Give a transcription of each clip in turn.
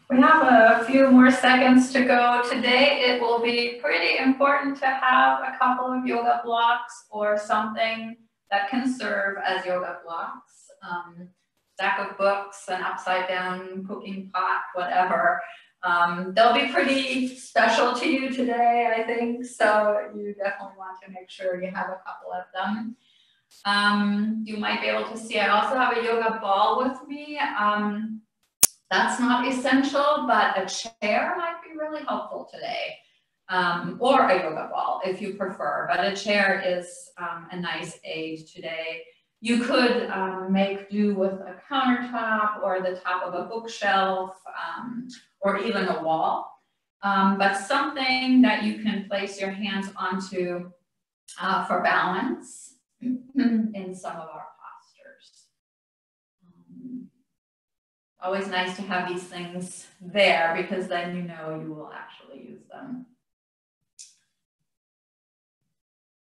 We have a few more seconds to go. Today it will be pretty important to have a couple of yoga blocks or something that can serve as yoga blocks. Stack of books, an upside down cooking pot, whatever. They'll be pretty special to you today, I think, so you definitely want to make sure you have a couple of them. You might be able to see I also have a yoga ball with me. That's not essential, but a chair might be really helpful today, or a yoga ball if you prefer, but a chair is a nice aid today. You could make do with a countertop or the top of a bookshelf or even a wall, but something that you can place your hands onto for balance in some of our postures. Always nice to have these things there because then you know you will actually use them.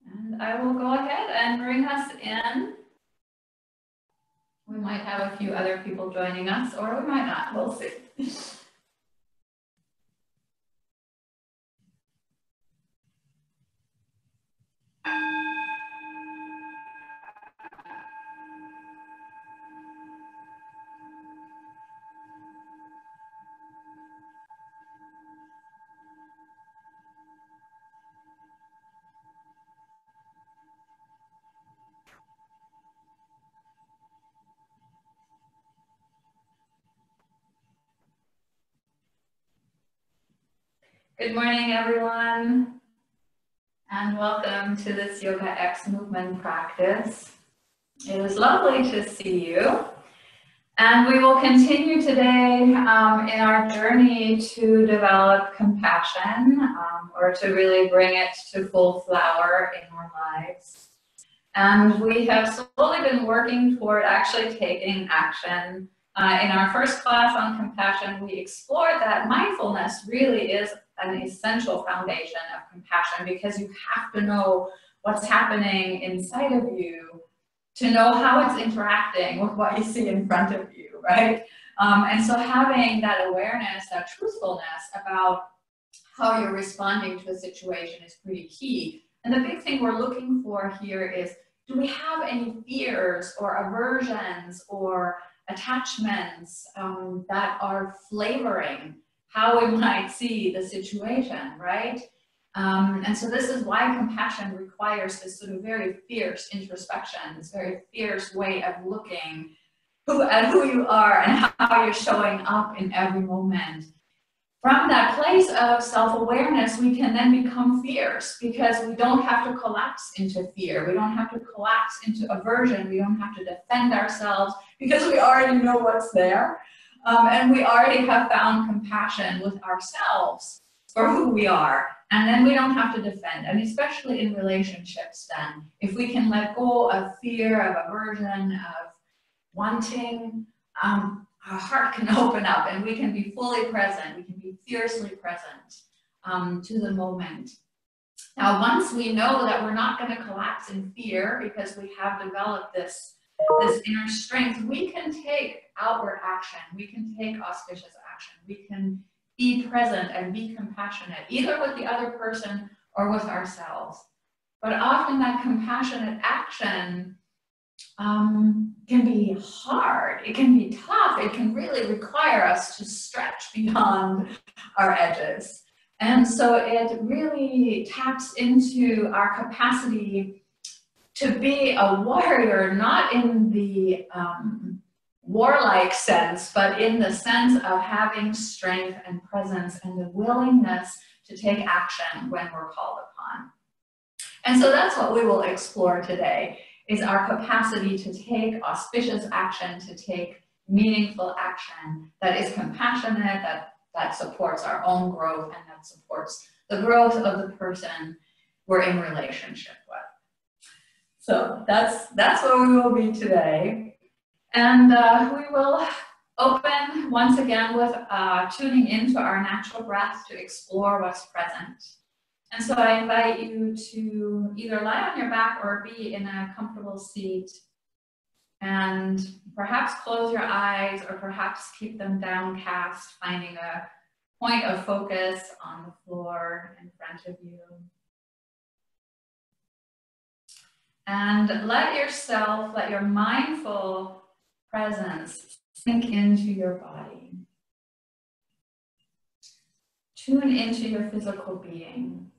And I will go ahead and bring us in. We might have a few other people joining us, or we might not, we'll see. Good morning, everyone, and welcome to this YogaX movement practice. It is lovely to see you, and we will continue today in our journey to develop compassion, or to really bring it to full flower in our lives. And we have slowly been working toward actually taking action. In our first class on compassion, we explored that mindfulness really is an essential foundation of compassion because you have to know what's happening inside of you to know how it's interacting with what you see in front of you, right? And so having that awareness, that truthfulness about how you're responding to a situation is pretty key. And the big thing we're looking for here is, do we have any fears or aversions or attachments that are flavoring how we might see the situation, right? And so this is why compassion requires this sort of very fierce introspection, this very fierce way of looking at who you are and how you're showing up in every moment. From that place of self-awareness, we can then become fierce because we don't have to collapse into fear. We don't have to collapse into aversion. We don't have to defend ourselves because we already know what's there. And we already have found compassion with ourselves for who we are. And then we don't have to defend. And especially in relationships then, if we can let go of fear, of aversion, of wanting, our heart can open up and we can be fully present. We can be fiercely present to the moment. Now, once we know that we're not going to collapse in fear because we have developed this inner strength, we can take outward action. We can take auspicious action. We can be present and be compassionate, either with the other person or with ourselves. But often that compassionate action can be hard, it can be tough, it can really require us to stretch beyond our edges. And so it really taps into our capacity to be a warrior, not in the warlike sense, but in the sense of having strength and presence and the willingness to take action when we're called upon. And so that's what we will explore today, is our capacity to take auspicious action, to take meaningful action that is compassionate, that supports our own growth and that supports the growth of the person we're in relationship with. So that's where we will be today. And we will open once again with tuning into our natural breath to explore what's present. And so I invite you to either lie on your back or be in a comfortable seat. And perhaps close your eyes, or perhaps keep them downcast, finding a point of focus on the floor in front of you. And let your mindful presence sink into your body. Tune into your physical being.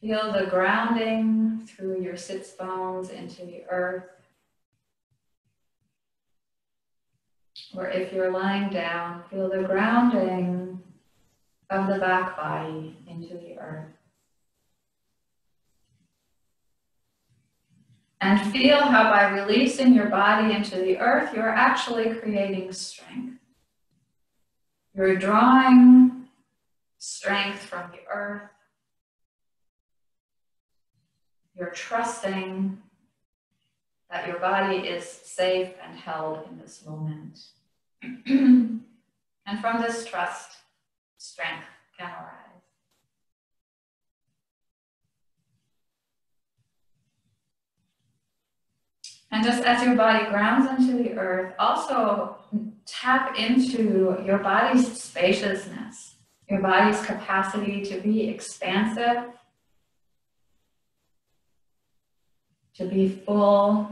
Feel the grounding through your sits bones into the earth. Or if you're lying down, feel the grounding of the back body into the earth. And feel how by releasing your body into the earth, you're actually creating strength. You're drawing strength from the earth. You're trusting that your body is safe and held in this moment. And from this trust, strength can arise. And just as your body grounds into the earth, also tap into your body's spaciousness, your body's capacity to be expansive, to be full,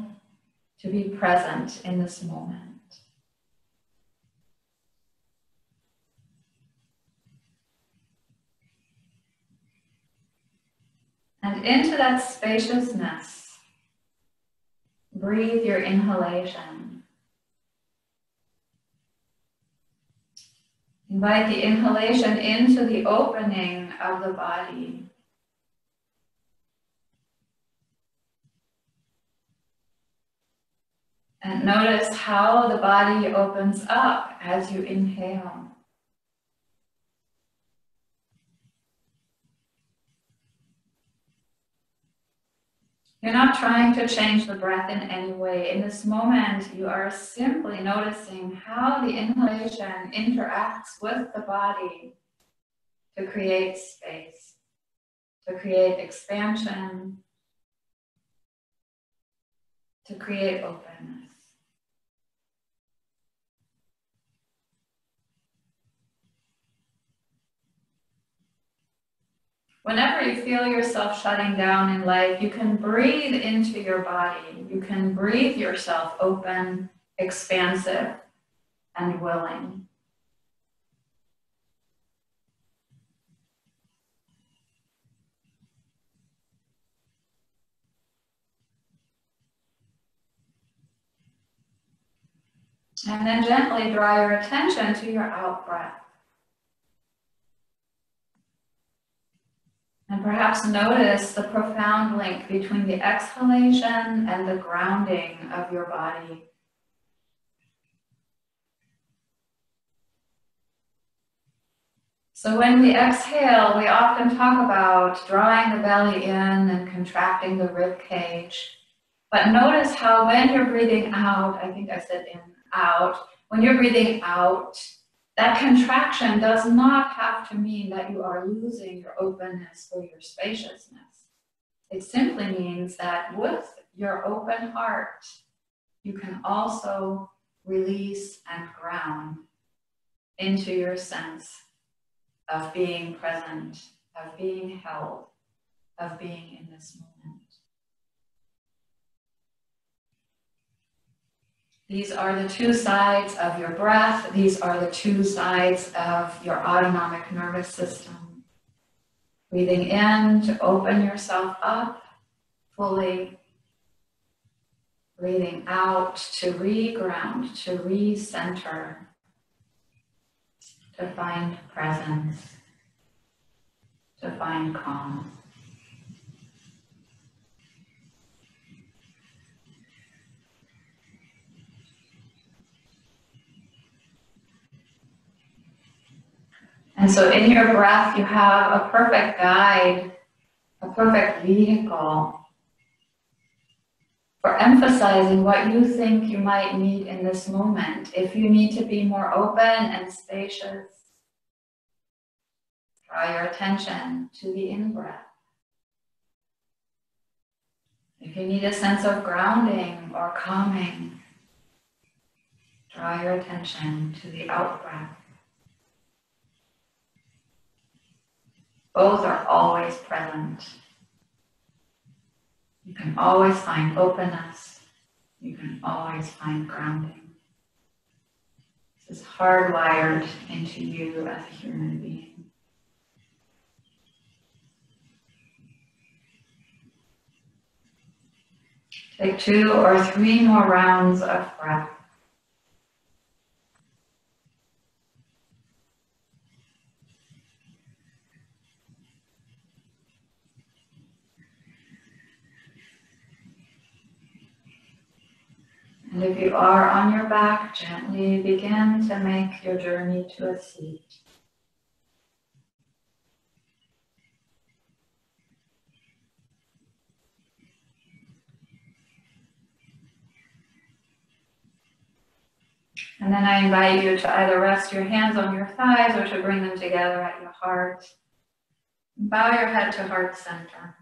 to be present in this moment. And into that spaciousness, breathe your inhalation. Invite the inhalation into the opening of the body. And notice how the body opens up as you inhale. You're not trying to change the breath in any way. In this moment, you are simply noticing how the inhalation interacts with the body to create space, to create expansion, to create openness. Whenever you feel yourself shutting down in life, you can breathe into your body. You can breathe yourself open, expansive, and willing. And then gently draw your attention to your out breath. And perhaps notice the profound link between the exhalation and the grounding of your body. So when we exhale, we often talk about drawing the belly in and contracting the rib cage. But notice how when you're breathing out, I think I said in, out, when you're breathing out, that contraction does not have to mean that you are losing your openness or your spaciousness. It simply means that with your open heart, you can also release and ground into your sense of being present, of being held, of being in this moment. These are the two sides of your breath. These are the two sides of your autonomic nervous system. Breathing in to open yourself up fully. Breathing out to re-ground, to re-center, to find presence, to find calm. And so in your breath, you have a perfect guide, a perfect vehicle for emphasizing what you think you might need in this moment. If you need to be more open and spacious, draw your attention to the in-breath. If you need a sense of grounding or calming, draw your attention to the out-breath. Both are always present. You can always find openness. You can always find grounding. This is hardwired into you as a human being. Take 2 or 3 more rounds of breath. And if you are on your back, gently begin to make your journey to a seat. And then I invite you to either rest your hands on your thighs or to bring them together at your heart. Bow your head to heart center.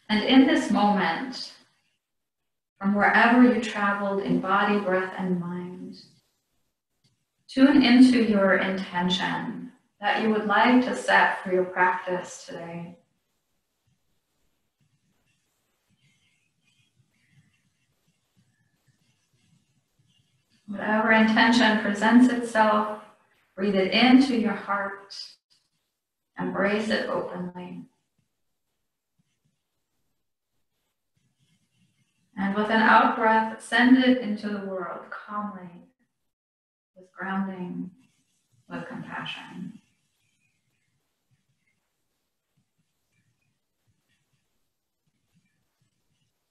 And in this moment, from wherever you traveled in body, breath, and mind, tune into your intention that you would like to set for your practice today. Whatever intention presents itself, breathe it into your heart, embrace it openly. And with an out breath, send it into the world calmly, with grounding, with compassion.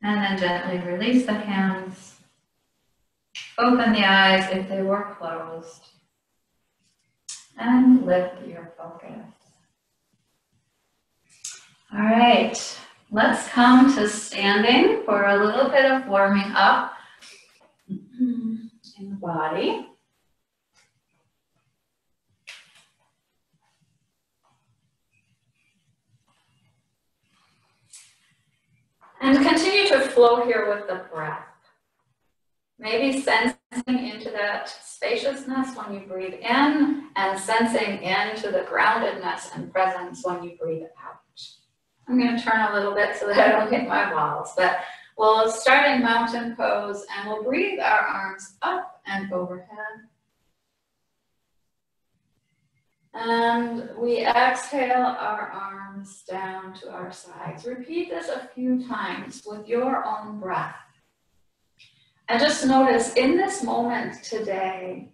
And then gently release the hands. Open the eyes if they were closed. And lift your focus. All right, let's come to standing for a little bit of warming up in the body. And continue to flow here with the breath. Maybe sensing into that spaciousness when you breathe in and sensing into the groundedness and presence when you breathe out. I'm going to turn a little bit so that I don't hit my walls, but we'll start in mountain pose and we'll breathe our arms up and overhead. And we exhale our arms down to our sides. Repeat this a few times with your own breath. And just notice in this moment today,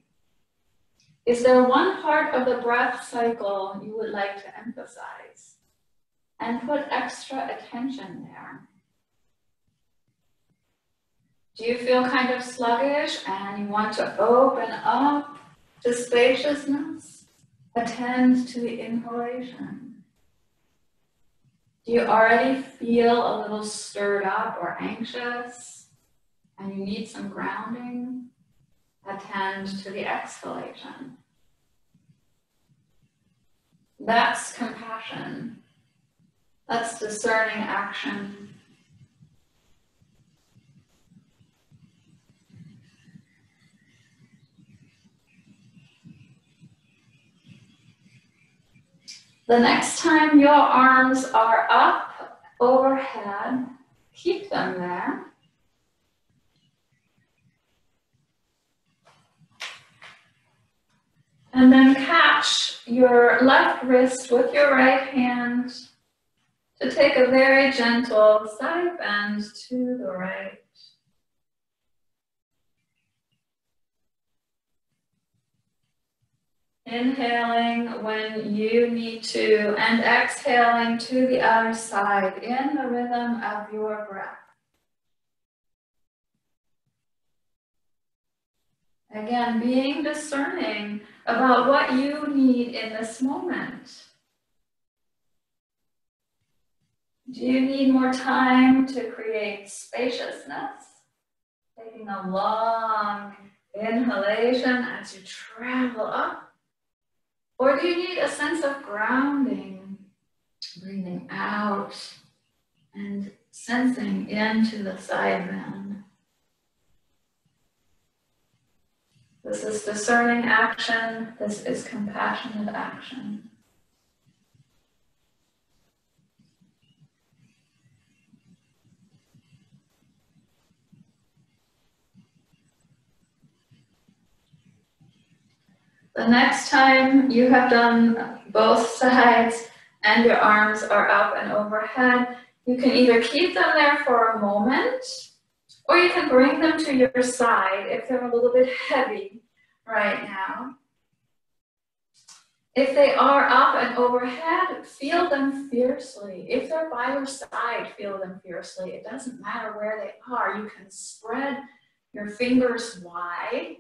is there one part of the breath cycle you would like to emphasize and put extra attention there? Do you feel kind of sluggish and you want to open up to spaciousness? Attend to the inhalation. Do you already feel a little stirred up or anxious and you need some grounding? Attend to the exhalation. That's compassion. That's discerning action. The next time your arms are up overhead, keep them there. And then catch your left wrist with your right hand to take a very gentle side bend to the right. Inhaling when you need to and exhaling to the other side in the rhythm of your breath. Again, being discerning about what you need in this moment. Do you need more time to create spaciousness? Taking a long inhalation as you travel up? Or do you need a sense of grounding Breathing out and sensing into the side bend. This is discerning action. This is compassionate action. The next time you have done both sides and your arms are up and overhead, you can either keep them there for a moment, or you can bring them to your side if they're a little bit heavy right now. If they are up and overhead, feel them fiercely. If they're by your side, feel them fiercely. It doesn't matter where they are. You can spread your fingers wide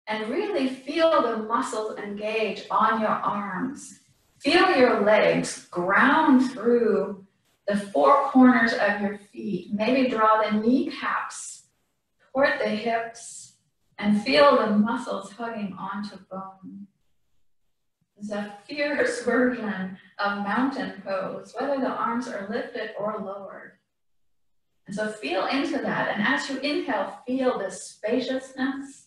and really feel the muscles engage on your arms. Feel your legs ground through the four corners of your feet. Maybe draw the kneecaps toward the hips and feel the muscles hugging onto bone. It's a fierce version of mountain pose, whether the arms are lifted or lowered. And so feel into that. And as you inhale, feel the spaciousness,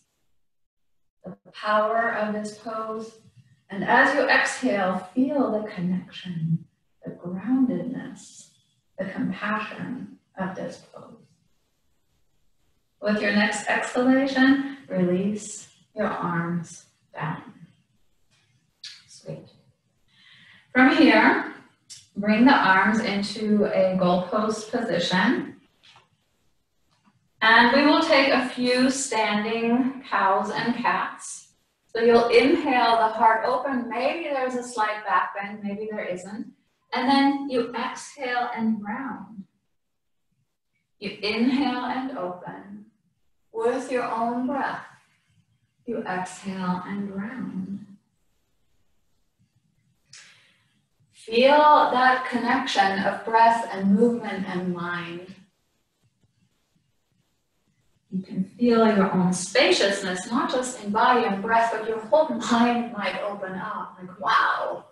the power of this pose. And as you exhale, feel the connection, the groundedness, the compassion of this pose. With your next exhalation, release your arms down. Sweet. From here, bring the arms into a goalpost position. And we will take a few standing cows and cats. So you'll inhale the heart open. Maybe there's a slight back bend, maybe there isn't. And then you exhale and round. You inhale and open with your own breath. You exhale and round. Feel that connection of breath and movement and mind. You can feel your own spaciousness, not just in body and breath, but your whole mind might open up. Like, wow,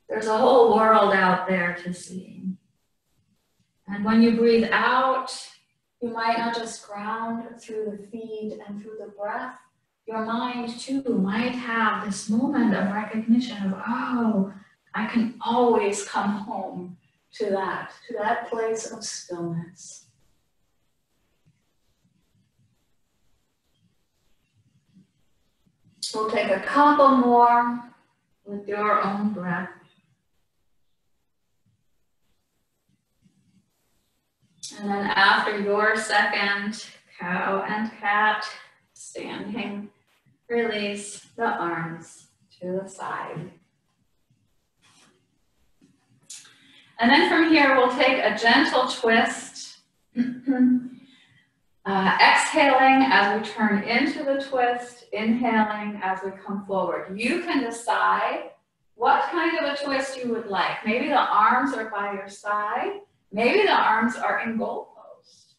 there's a whole world out there to see. And when you breathe out, you might not just ground through the feet and through the breath. Your mind, too, might have this moment of recognition of, oh, I can always come home to that place of stillness. We'll take a couple more with your own breath. And then after your second cow and cat standing, release the arms to the side. And then from here, we'll take a gentle twist. Exhaling as we turn into the twist, inhaling as we come forward. You can decide what kind of a twist you would like. Maybe the arms are by your side. Maybe the arms are in goalpost.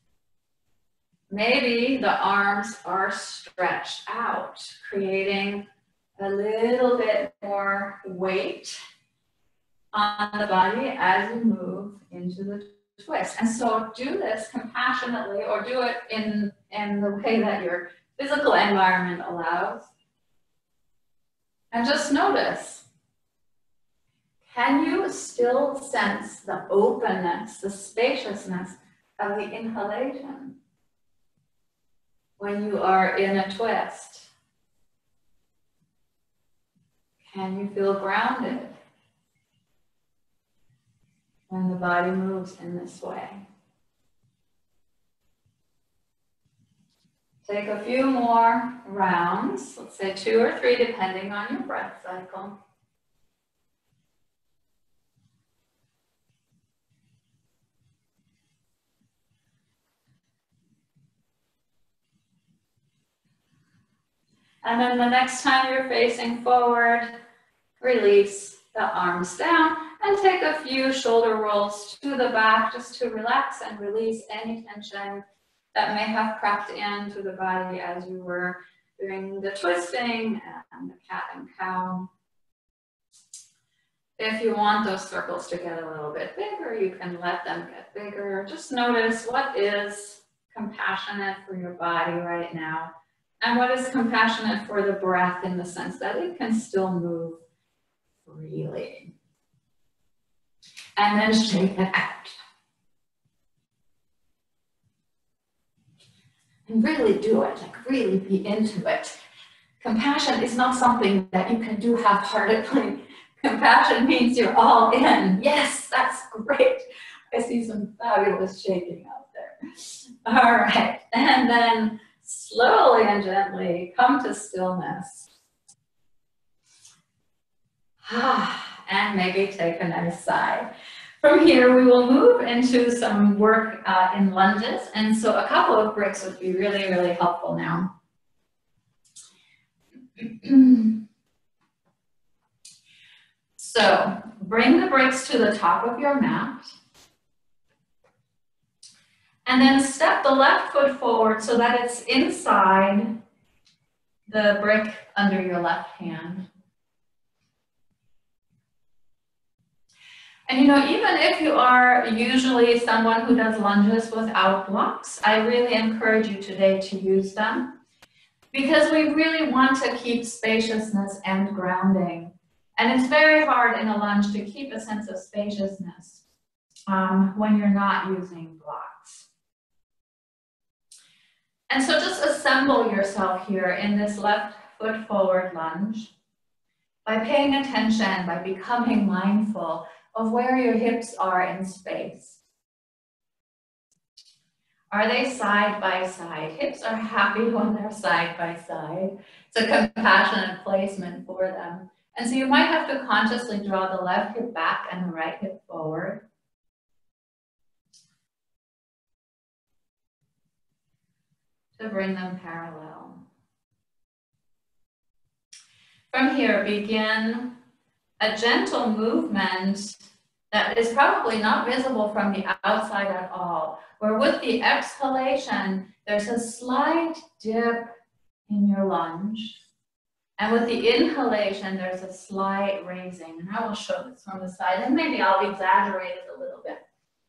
Maybe the arms are stretched out, creating a little bit more weight on the body as you move into the twist. And so do this compassionately, or do it in the way that your physical environment allows. And just notice, can you still sense the openness, the spaciousness of the inhalation when you are in a twist? Can you feel grounded when the body moves in this way? Take a few more rounds, let's say 2 or 3, depending on your breath cycle. And then the next time you're facing forward, release the arms down and take a few shoulder rolls to the back just to relax and release any tension that may have crept into the body as you were doing the twisting and the cat and cow. If you want those circles to get a little bit bigger, you can let them get bigger. Just notice what is compassionate for your body right now, and what is compassionate for the breath in the sense that it can still move freely. And then shake it out. And really do it, like really be into it. Compassion is not something that you can do half-heartedly. Compassion means you're all in. Yes, that's great. I see some fabulous shaking out there. All right, and then slowly and gently come to stillness. And maybe take a nice sigh. From here, we will move into some work in lunges. And so a couple of bricks would be really, really helpful now. So bring the bricks to the top of your mat. And then step the left foot forward so that it's inside the brick under your left hand. And you know, even if you are usually someone who does lunges without blocks, I really encourage you today to use them, because we really want to keep spaciousness and grounding. And it's very hard in a lunge to keep a sense of spaciousness when you're not using blocks. And so just assemble yourself here in this left foot forward lunge by paying attention, by becoming mindful of where your hips are in space. Are they side by side? Hips are happy when they're side by side. It's a compassionate placement for them. And so you might have to consciously draw the left hip back and the right hip forward. To bring them parallel. From here, begin a gentle movement that is probably not visible from the outside at all, where with the exhalation, there's a slight dip in your lunge. And with the inhalation, there's a slight raising. And I will show this from the side, and maybe I'll exaggerate it a little bit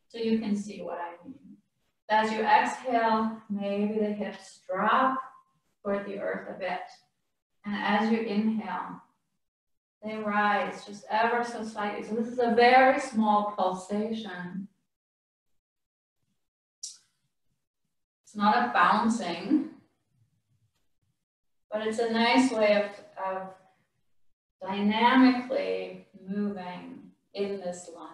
so you can see what I mean. As you exhale, maybe the hips drop toward the earth a bit. And as you inhale, they rise just ever so slightly. So this is a very small pulsation. It's not a bouncing, but it's a nice way of dynamically moving in this lunge.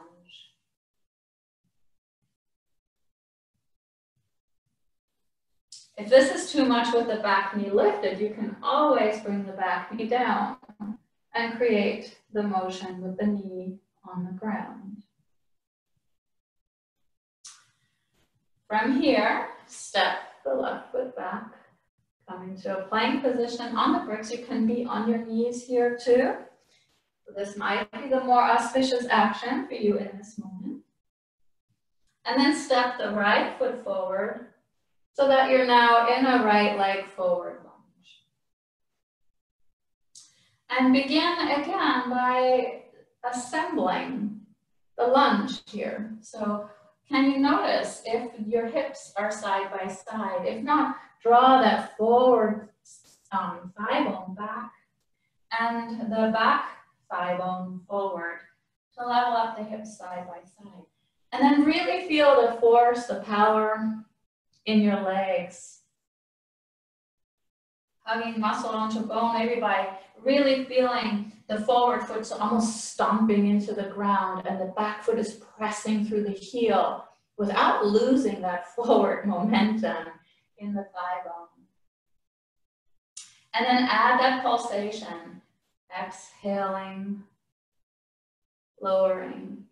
If this is too much with the back knee lifted, you can always bring the back knee down and create the motion with the knee on the ground. From here, step the left foot back, come into a plank position on the bricks. You can be on your knees here too. So this might be the more auspicious action for you in this moment. And then step the right foot forward so that you're now in a right leg forward lunge. And begin again by assembling the lunge here. So can you notice if your hips are side by side? If not, draw that forward thigh bone back and the back thigh bone forward to level up the hips side by side. And then really feel the force, the power in your legs. Hugging muscle onto bone, maybe by really feeling the forward foot almost stomping into the ground and the back foot is pressing through the heel without losing that forward momentum in the thigh bone. And then add that pulsation, exhaling, lowering,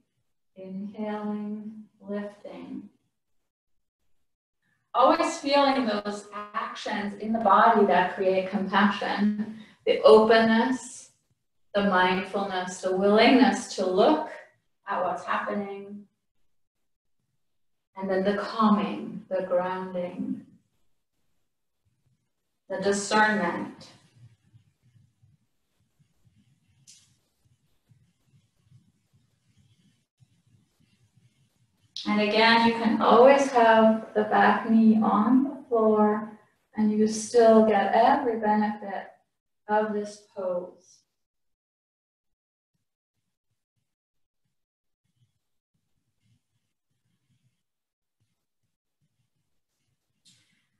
inhaling, lifting. Always feeling those actions in the body that create compassion, the openness, the mindfulness, the willingness to look at what's happening, and then the calming, the grounding, the discernment. And again, you can always have the back knee on the floor and you still get every benefit of this pose.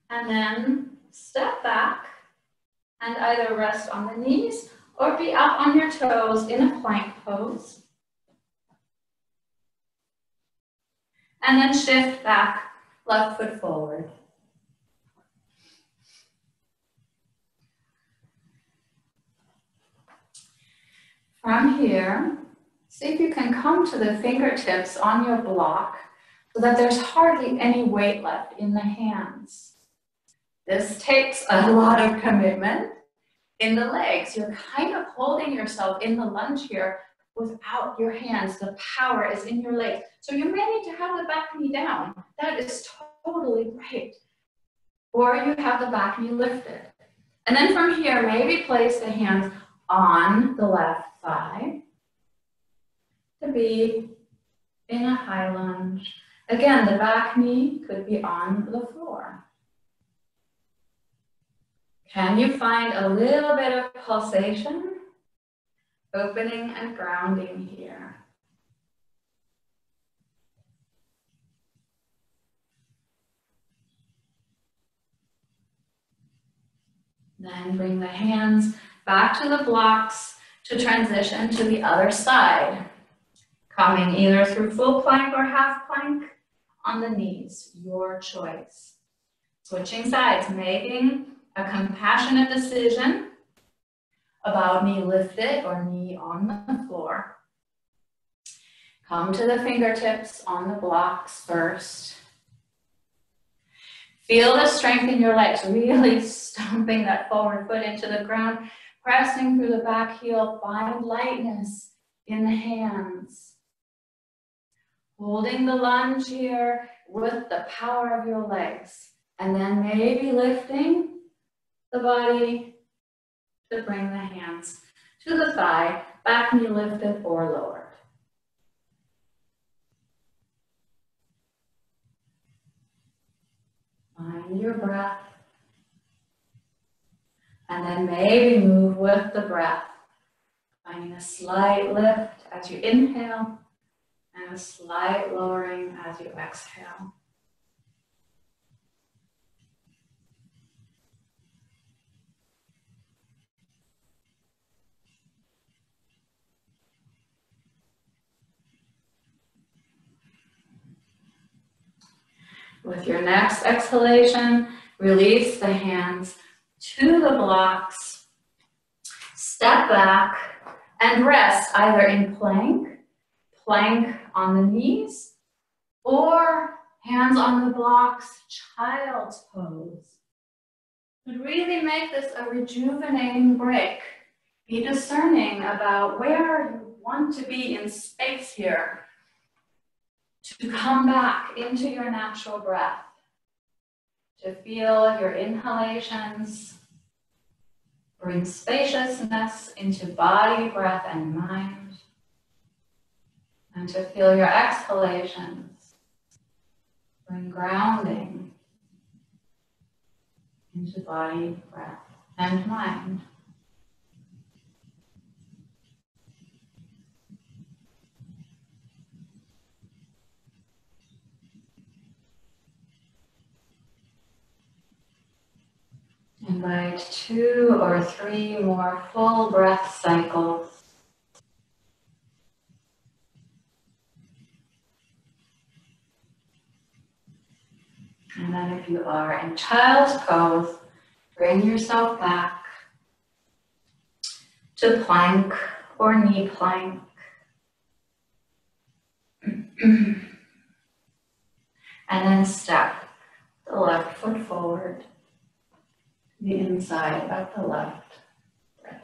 And then step back and either rest on the knees or be up on your toes in a plank pose. And then shift back, left foot forward. From here, see if you can come to the fingertips on your block so that there's hardly any weight left in the hands. This takes a lot of commitment in the legs. You're kind of holding yourself in the lunge here without your hands. The power is in your legs. So you may need to have the back knee down. That is totally great. Or you have the back knee lifted. And then from here, maybe place the hands on the left thigh to be in a high lunge. Again, the back knee could be on the floor. Can you find a little bit of pulsation? Opening and grounding here. Then bring the hands back to the blocks to transition to the other side. Coming either through full plank or half plank on the knees, your choice. Switching sides, making a compassionate decision about knee lifted or knee on the floor. Come to the fingertips on the blocks first. Feel the strength in your legs, really stomping that forward foot into the ground, pressing through the back heel. Find lightness in the hands. Holding the lunge here with the power of your legs. And then maybe lifting the body to bring the hands to the thigh, back knee lifted or lowered. Find your breath. And then maybe move with the breath. Finding a slight lift as you inhale and a slight lowering as you exhale. With your next exhalation, release the hands to the blocks. Step back and rest either in plank, plank on the knees, or hands on the blocks, child's pose. But really make this a rejuvenating break. Be discerning about where you want to be in space here. To come back into your natural breath, to feel your inhalations, bring spaciousness into body, breath, and mind, and to feel your exhalations, bring grounding into body, breath, and mind. Invite 2 or 3 more full breath cycles. And then if you are in child's pose, bring yourself back to plank or knee plank. And then step the left foot forward. The inside of the left brick.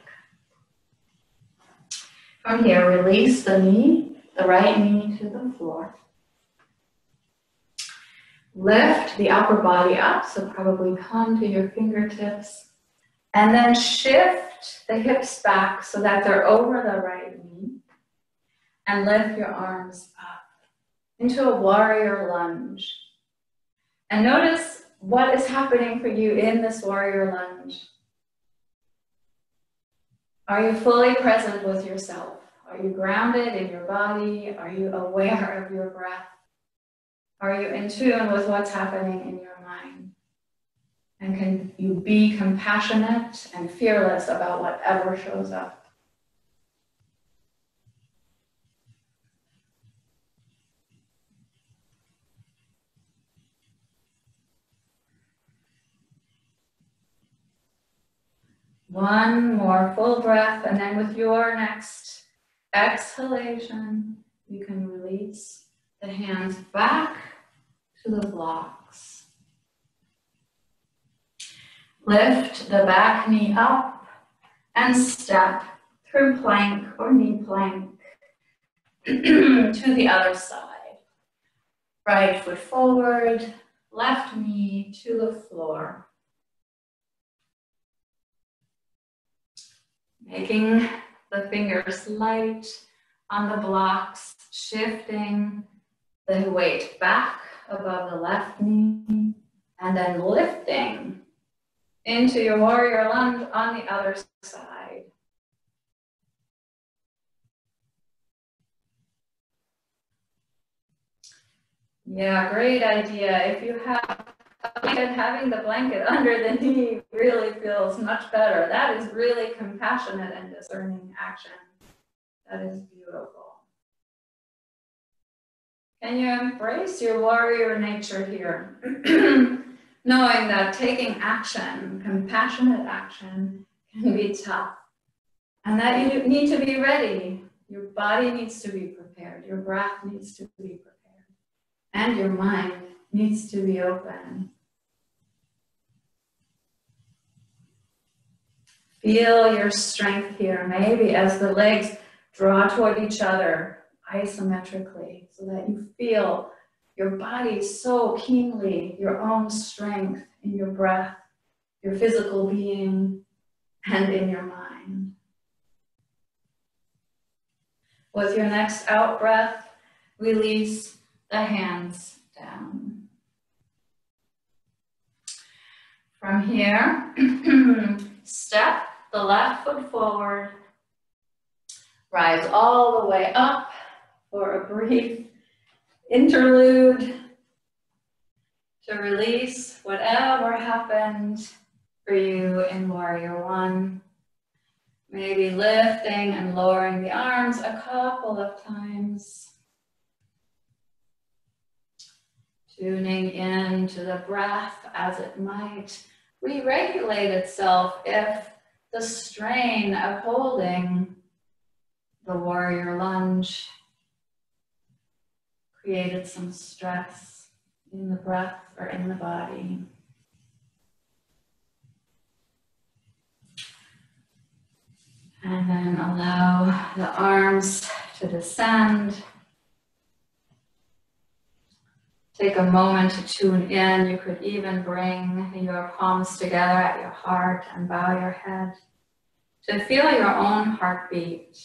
From here, release the knee, the right knee to the floor. Lift the upper body up, so probably come to your fingertips. And then shift the hips back so that they're over the right knee. And lift your arms up. into a warrior lunge. And notice what is happening for you in this warrior lunge. Are you fully present with yourself? Are you grounded in your body? Are you aware of your breath? Are you in tune with what's happening in your mind? And can you be compassionate and fearless about whatever shows up? One more full breath, and then with your next exhalation, you can release the hands back to the blocks. Lift the back knee up and step through plank or knee plank to the other side. Right foot forward, left knee to the floor. Making the fingers light on the blocks, shifting the weight back above the left knee, and then lifting into your warrior lunge on the other side. Yeah, great idea. If you have a blanket, having the blanket under the knee really feels much better. That is really compassionate and discerning action. That is beautiful. Can you embrace your warrior nature here? Knowing that taking action, compassionate action, can be tough. And that you need to be ready. Your body needs to be prepared. Your breath needs to be prepared. And your mind needs to be open. Feel your strength here, maybe as the legs draw toward each other isometrically, so that you feel your body so keenly, your own strength in your breath, your physical being, and in your mind. With your next out breath, release the hands down. From here, step the left foot forward, rise all the way up for a brief interlude to release whatever happened for you in Warrior One. Maybe lifting and lowering the arms a couple of times. Tuning into the breath as it might re-regulate itself if the strain of holding the warrior lunge created some stress in the breath or in the body. And then allow the arms to descend. Take a moment to tune in. You could even bring your palms together at your heart and bow your head to feel your own heartbeat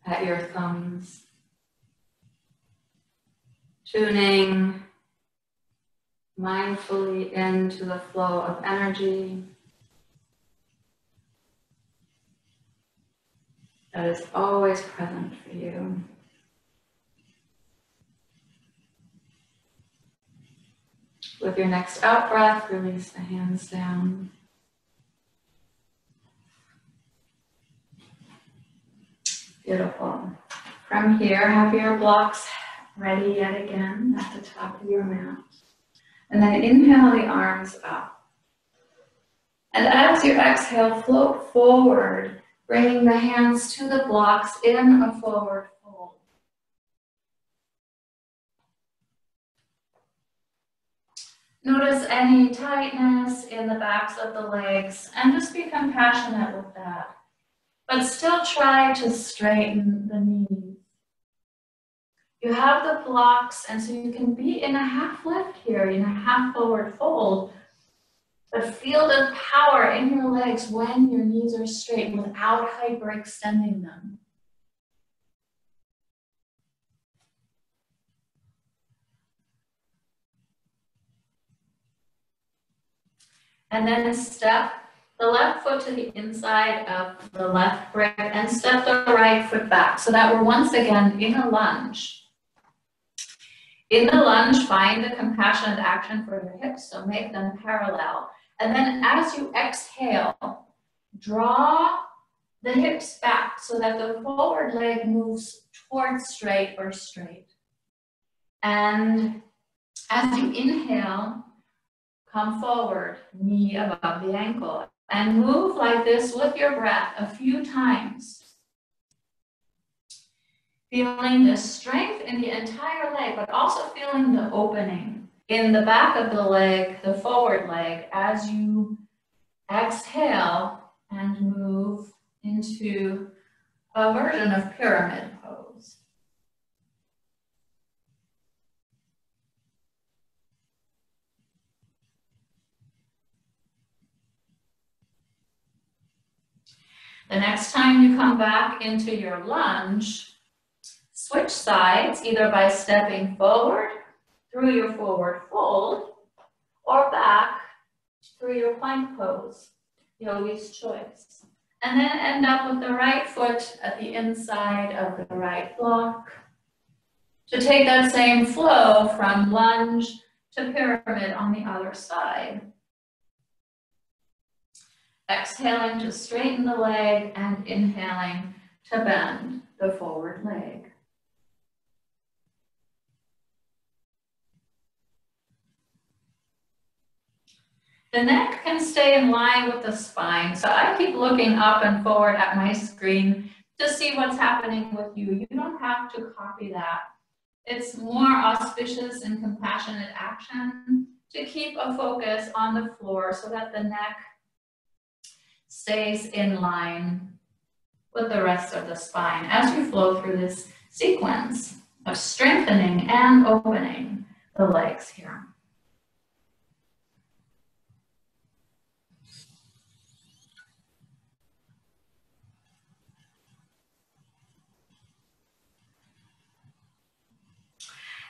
at your thumbs. Tuning mindfully into the flow of energy that is always present for you. With your next out breath, release the hands down. Beautiful. From here, have your blocks ready yet again at the top of your mat. And then inhale the arms up. And as you exhale, float forward, bringing the hands to the blocks in a forward fold. Notice any tightness in the backs of the legs and just be compassionate with that. But still try to straighten the knees. You have the blocks, and so you can be in a half lift here, in a half forward fold. But feel the power in your legs when your knees are straight without hyperextending them. And then step the left foot to the inside of the left brick and step the right foot back so that we're once again in a lunge. In the lunge, find the compassionate action for your hips, so make them parallel. And then as you exhale, draw the hips back so that the forward leg moves towards straight or straight. And as you inhale, come forward, knee above the ankle, and move like this with your breath a few times. Feeling the strength in the entire leg, but also feeling the opening in the back of the leg, the forward leg, as you exhale and move into a version of pyramid pose. The next time you come back into your lunge, switch sides, either by stepping forward through your forward fold or back through your plank pose, yogi's choice. And then end up with the right foot at the inside of the right block to take that same flow from lunge to pyramid on the other side. Exhaling to straighten the leg and inhaling to bend the forward leg. The neck can stay in line with the spine, so I keep looking up and forward at my screen to see what's happening with you. You don't have to copy that. It's more auspicious and compassionate action to keep a focus on the floor so that the neck stays in line with the rest of the spine as you flow through this sequence of strengthening and opening the legs here.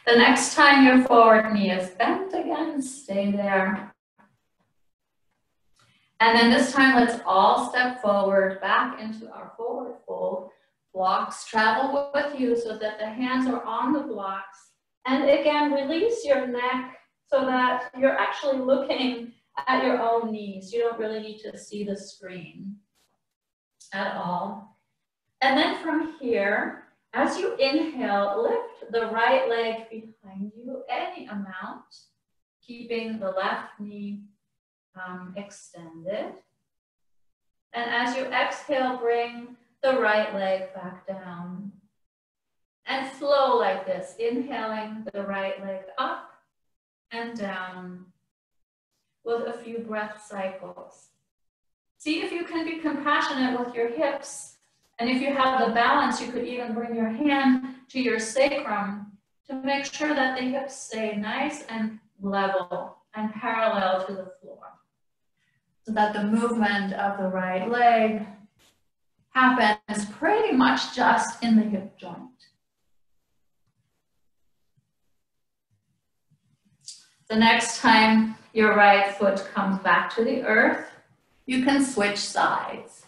The next time your forward knee is bent again, stay there. And then this time, let's all step forward back into our forward fold. Blocks travel with you so that the hands are on the blocks. And again, release your neck so that you're actually looking at your own knees. You don't really need to see the screen at all. And then from here, as you inhale, lift the right leg behind you any amount, keeping the left knee extended. And as you exhale, bring the right leg back down. And flow like this, inhaling the right leg up and down with a few breath cycles. See if you can be compassionate with your hips. And if you have the balance, you could even bring your hand to your sacrum to make sure that the hips stay nice and level and parallel to the floor, so that the movement of the right leg happens pretty much just in the hip joint. The next time your right foot comes back to the earth, you can switch sides.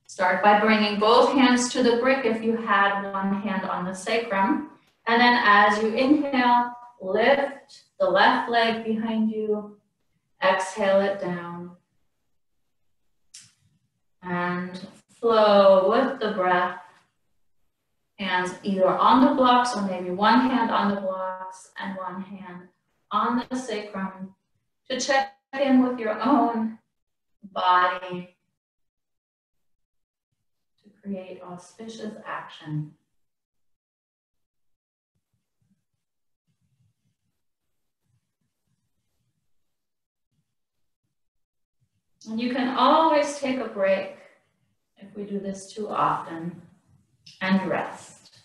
Start by bringing both hands to the brick if you had one hand on the sacrum. And then as you inhale, lift the left leg behind you. Exhale it down. And flow with the breath. Hands either on the blocks or maybe one hand on the blocks and one hand on the sacrum to check in with your own body. Create auspicious action. And you can always take a break if we do this too often and rest.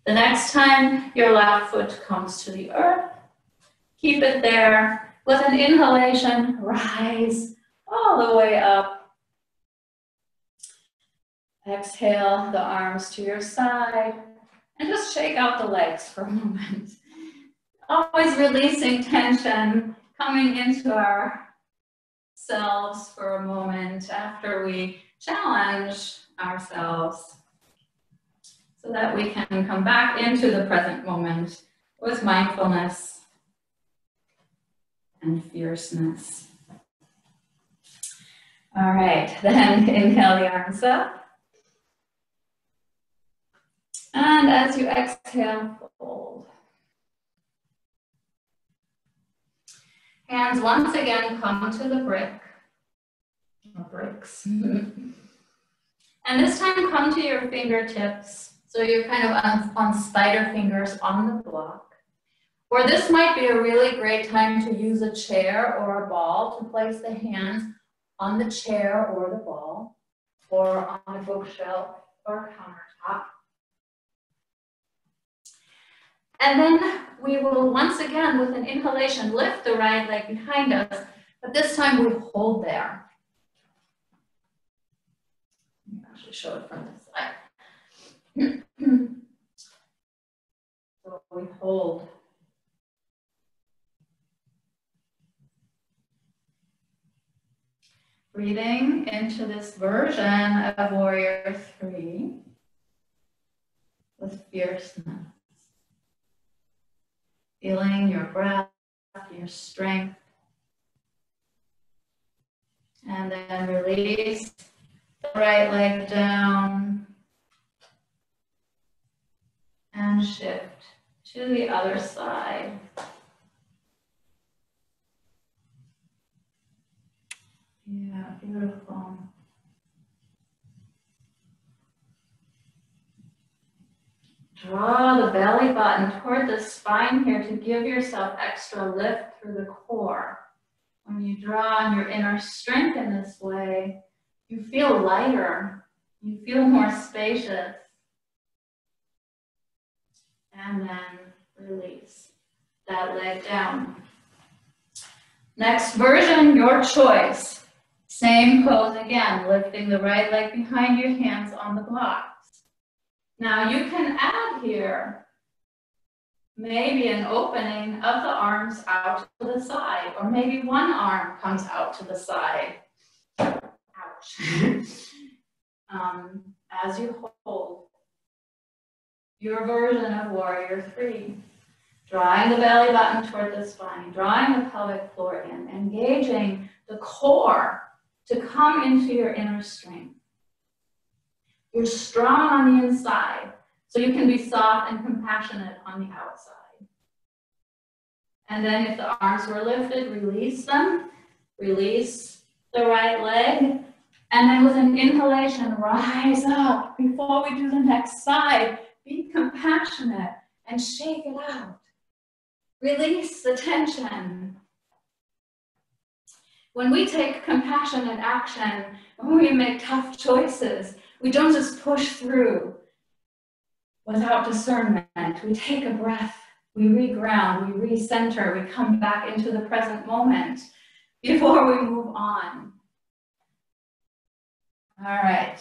The next time your left foot comes to the earth, keep it there with an inhalation, rise all the way up. Exhale the arms to your side and just shake out the legs for a moment. Always releasing tension, coming into our selves for a moment after we challenge ourselves so that we can come back into the present moment with mindfulness and fierceness. All right, then inhale the arms up. And as you exhale, fold. Hands once again come to the brick, or bricks. And this time come to your fingertips. So you're kind of on spider fingers on the block. Or this might be a really great time to use a chair or a ball to place the hands on the chair or the ball, or on a bookshelf or countertop. And then we will once again, with an inhalation, lift the right leg behind us, but this time we hold there. Let me actually show it from this side. So we hold. Breathing into this version of Warrior 3 with fierceness. Feeling your breath, your strength. And then release the right leg down and shift to the other side. Yeah, beautiful. Draw the belly button toward the spine here to give yourself extra lift through the core. When you draw on your inner strength in this way, you feel lighter, you feel more spacious. And then release that leg down. Next version, your choice. Same pose again, lifting the right leg behind you, hands on the blocks. Now you can add here maybe an opening of the arms out to the side, or maybe one arm comes out to the side. Ouch. As you hold your version of Warrior 3. Drawing the belly button toward the spine, drawing the pelvic floor in, engaging the core to come into your inner strength. You're strong on the inside, so you can be soft and compassionate on the outside. And then if the arms were lifted, release them. Release the right leg. And then with an inhalation, rise up. Before we do the next side, be compassionate and shake it out. Release the tension. When we take compassionate action, when we make tough choices, we don't just push through without discernment. We take a breath, we reground, we recenter, we come back into the present moment before we move on. All right.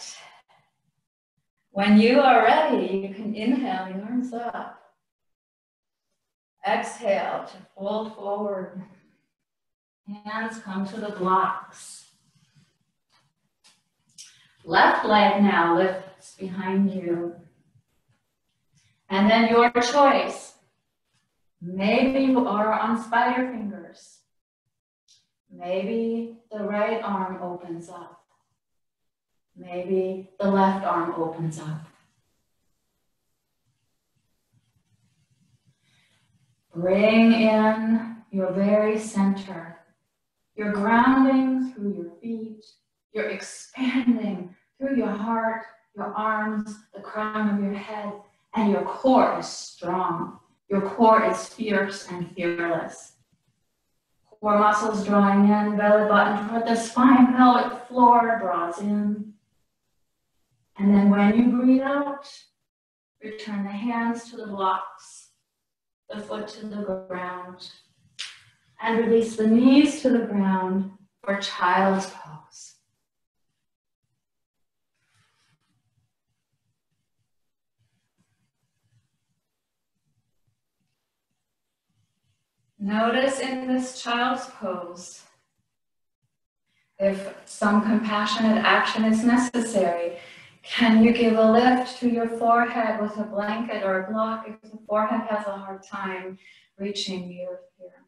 When you are ready, you can inhale the arms up. Exhale to fold forward. Hands come to the blocks. Left leg now lifts behind you. And then your choice. Maybe you are on spider fingers. Maybe the right arm opens up. Maybe the left arm opens up. Bring in your very center. You're grounding through your feet. You're expanding through your heart, your arms, the crown of your head, and your core is strong. Your core is fierce and fearless. Core muscles drawing in, belly button toward the spine, pelvic floor draws in. And then when you breathe out, return the hands to the blocks, the foot to the ground, and release the knees to the ground for child's pose. Notice in this child's pose If some compassionate action is necessary, can you give a lift to your forehead with a blanket or a block if the forehead has a hard time reaching the earth here?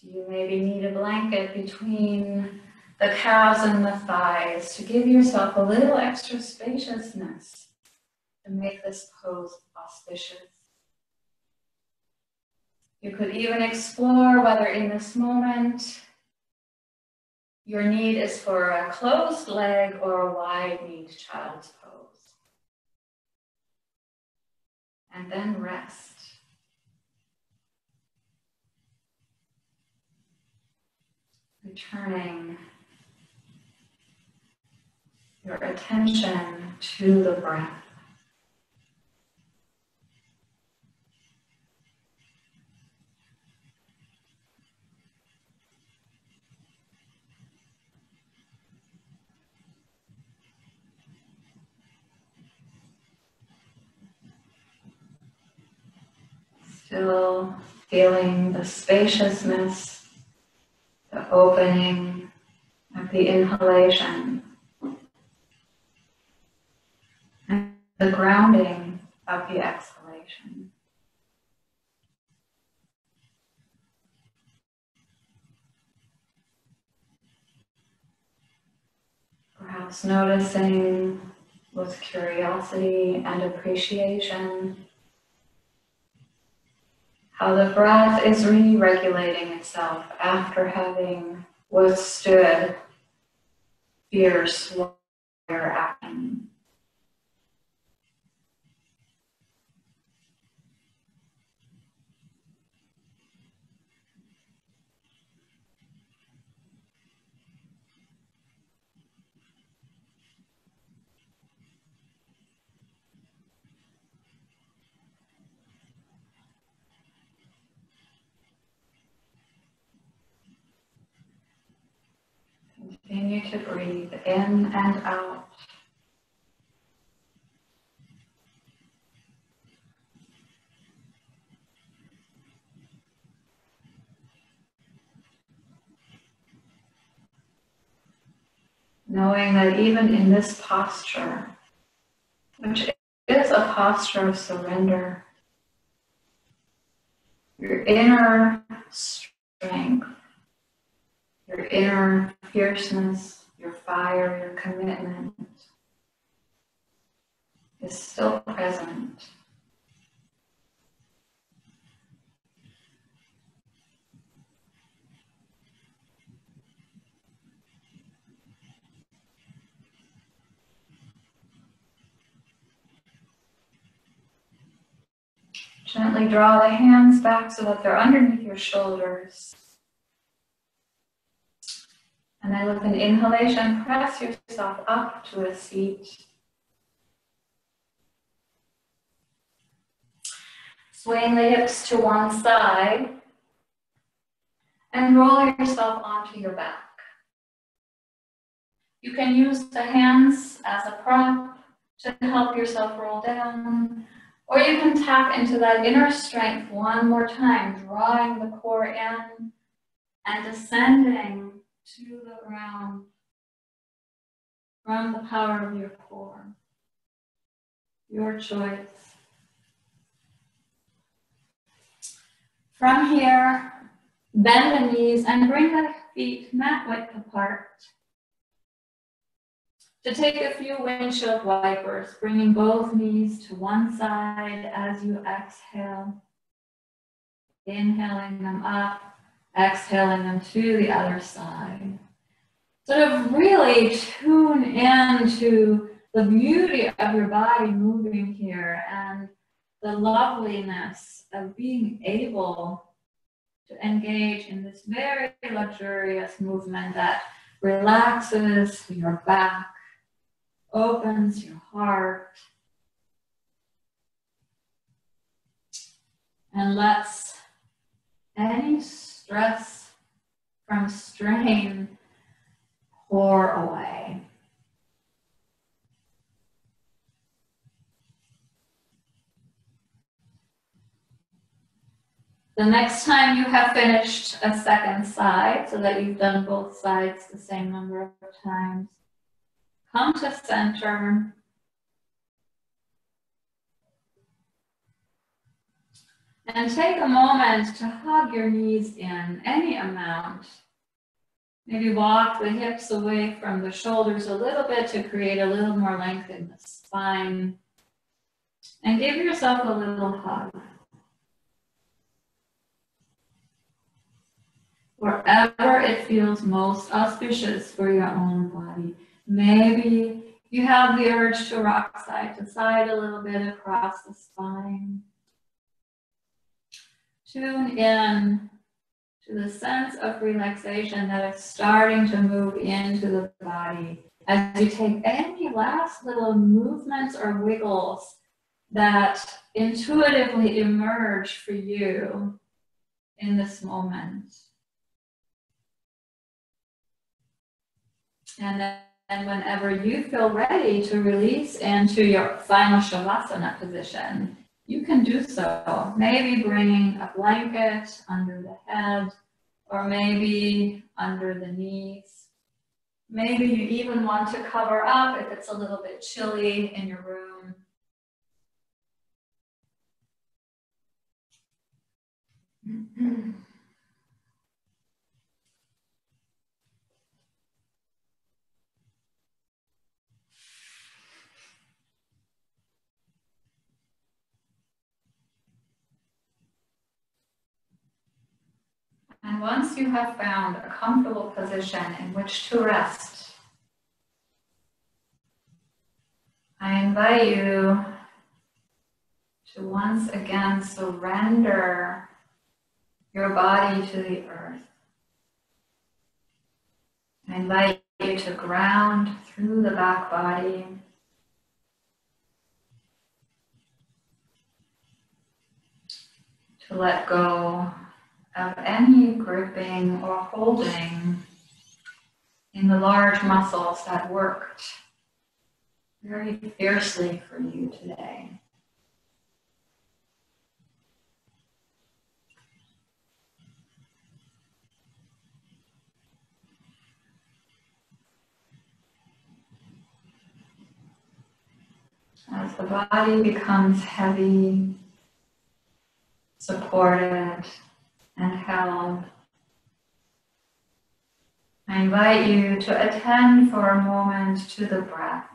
Do you maybe need a blanket between the calves and the thighs to give yourself a little extra spaciousness to make this pose auspicious? You could even explore whether in this moment your need is for a closed leg or a wide-kneed child's pose. And then rest. Returning your attention to the breath. Still feeling the spaciousness, the opening of the inhalation, and the grounding of the exhalation. Perhaps noticing with curiosity and appreciation how the breath is re-regulating itself after having withstood fierce warrior action. Continue to breathe in and out. Knowing that even in this posture, which is a posture of surrender, your inner strength, your inner fierceness, your fire, your commitment is still present. Gently draw the hands back so that they're underneath your shoulders. And then with an inhalation, press yourself up to a seat. Swing the hips to one side and roll yourself onto your back. You can use the hands as a prop to help yourself roll down, or you can tap into that inner strength one more time, drawing the core in and descending to the ground from the power of your core. Your choice. From here, bend the knees and bring the feet mat width apart. To take a few windshield wipers, bringing both knees to one side as you exhale. Inhaling them up, exhaling them to the other side. Sort of really tune into the beauty of your body moving here and the loveliness of being able to engage in this very luxurious movement that relaxes your back, opens your heart, and lets any stress from strain pour away. The next time you have finished a second side, so that you've done both sides the same number of times, come to center. And take a moment to hug your knees in any amount. Maybe walk the hips away from the shoulders a little bit to create a little more length in the spine. And give yourself a little hug. Wherever it feels most auspicious for your own body. Maybe you have the urge to rock side to side a little bit across the spine. Tune in to the sense of relaxation that is starting to move into the body as you take any last little movements or wiggles that intuitively emerge for you in this moment. And then whenever you feel ready to release into your final Shavasana position, you can do so. Maybe bringing a blanket under the head, or maybe under the knees. Maybe you even want to cover up if it's a little bit chilly in your room. And once you have found a comfortable position in which to rest, I invite you to once again surrender your body to the earth. I invite you to ground through the back body. To let go of any gripping or holding in the large muscles that worked very fiercely for you today. As the body becomes heavy, supported, and held, I invite you to attend for a moment to the breath.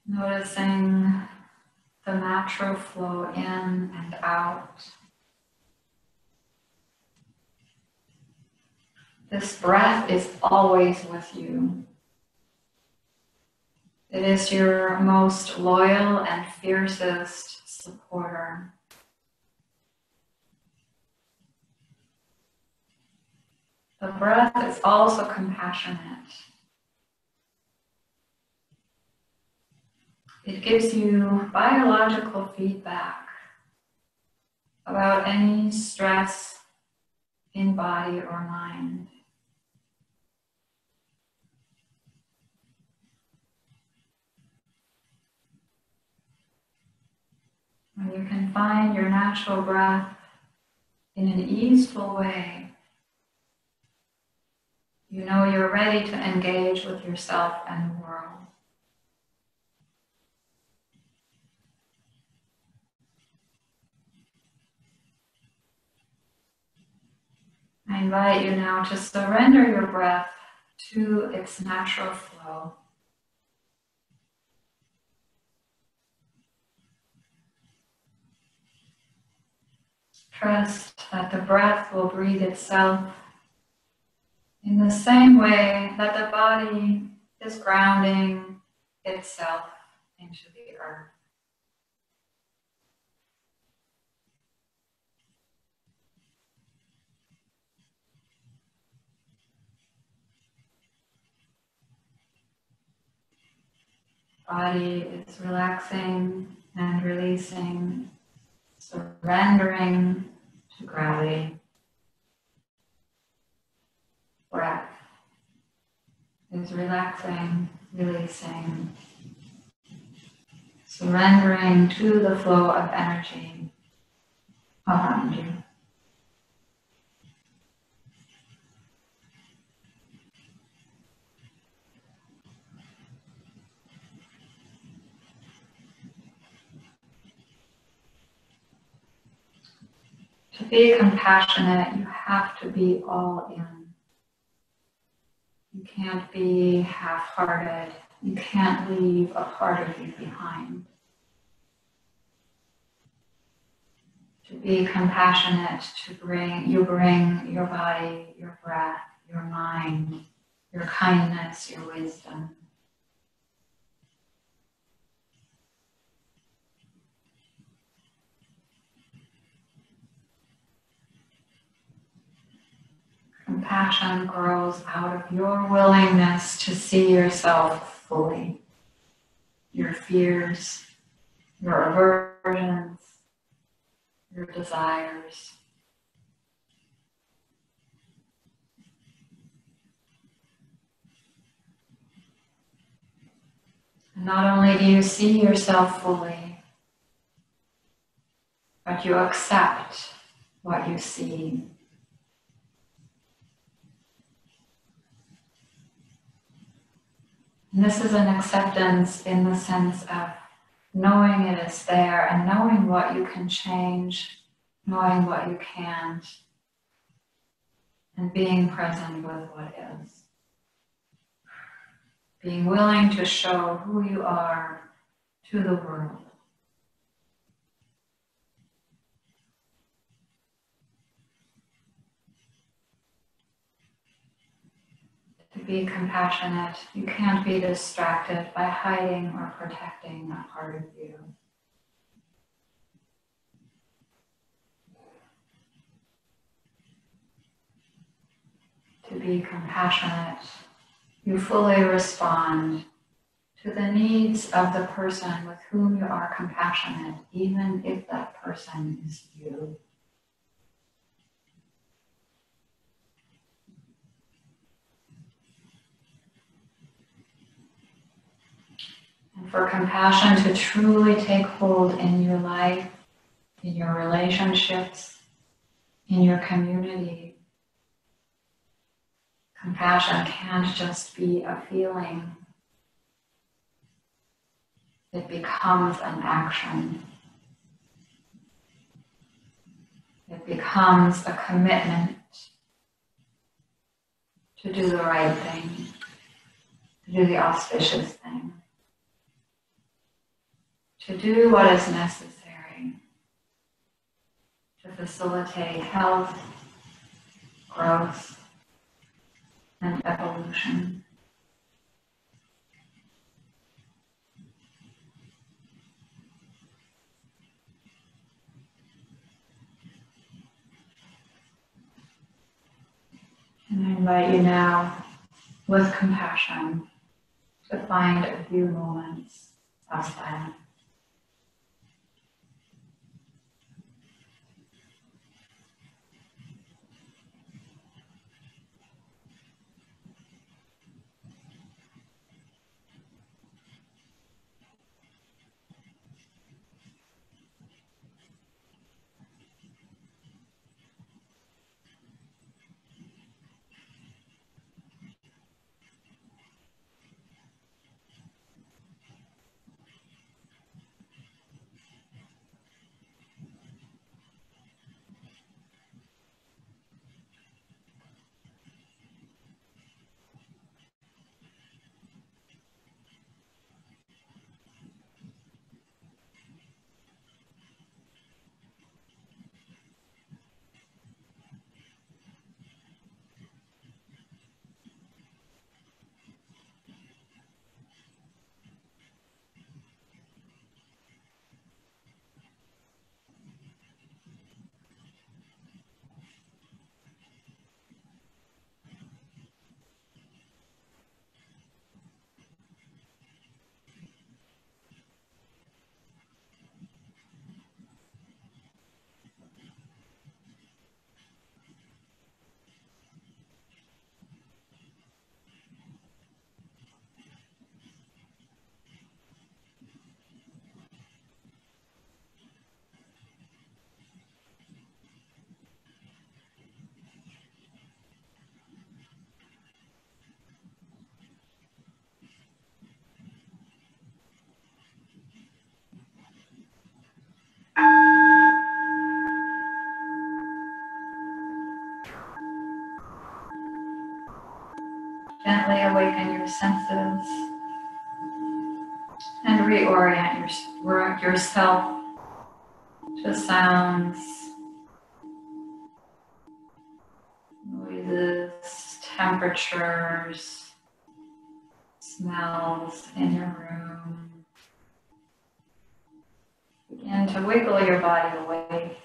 Noticing the natural flow in and out. This breath is always with you. It is your most loyal and fiercest supporter. The breath is also compassionate. It gives you biological feedback about any stress in body or mind. When you can find your natural breath in an easeful way, you know you're ready to engage with yourself and the world. I invite you now to surrender your breath to its natural flow. Trust that the breath will breathe itself in the same way that the body is grounding itself into the earth. Body is relaxing and releasing, surrendering to gravity. Breath is relaxing, releasing, surrendering to the flow of energy around you. To be compassionate, you have to be all in. You can't be half-hearted. You can't leave a part of you behind. To be compassionate, bring your body, your breath, your mind, your kindness, your wisdom. Compassion grows out of your willingness to see yourself fully. Your fears, your aversions, your desires. And not only do you see yourself fully, but you accept what you see. And this is an acceptance in the sense of knowing it is there and knowing what you can change, knowing what you can't, and being present with what is. Being willing to show who you are to the world. To be compassionate, you can't be distracted by hiding or protecting a part of you. To be compassionate, you fully respond to the needs of the person with whom you are compassionate, even if that person is you. And for compassion to truly take hold in your life, in your relationships, in your community, compassion can't just be a feeling. It becomes an action. It becomes a commitment to do the right thing, to do the auspicious thing, to do what is necessary to facilitate health, growth, and evolution. And I invite you now, with compassion, to find a few moments of silence. reorient yourself to sounds, noises, temperatures, smells in your room. Begin to wiggle your body awake.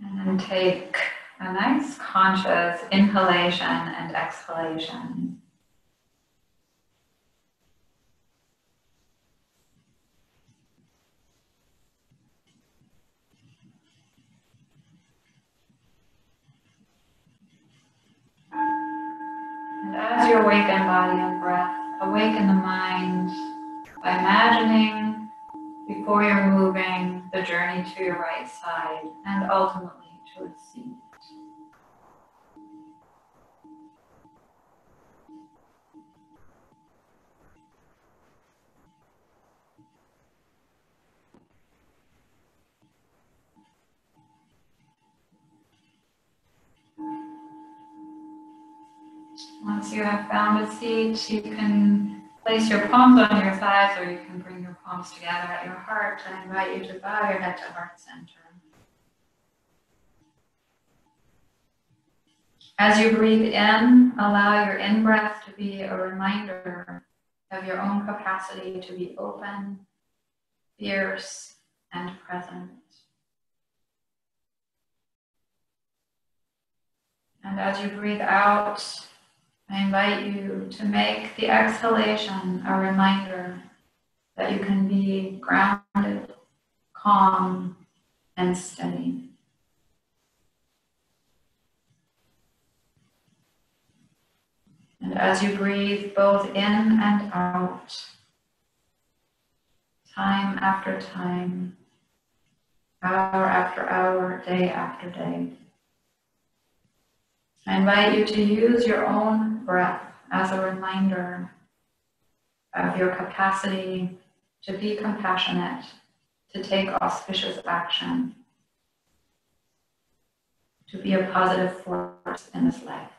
And then take a nice conscious inhalation and exhalation. And as you awaken body and breath, awaken the mind by imagining before you're moving the journey to your right side and ultimately to a seat. Once you have found a seat, you can place your palms on your thighs or you can bring your palms together at your heart. I invite you to bow your head to heart center. As you breathe in, allow your in-breath to be a reminder of your own capacity to be open, fierce, and present. And as you breathe out, I invite you to make the exhalation a reminder that you can be grounded, calm, and steady. And as you breathe both in and out, time after time, hour after hour, day after day, I invite you to use your own breath as a reminder of your capacity to be compassionate, to take auspicious action, to be a positive force in this life.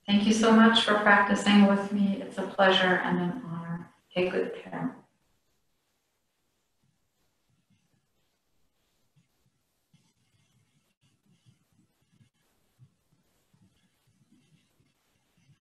Thank you so much for practicing with me. It's a pleasure and an honor. Take good care.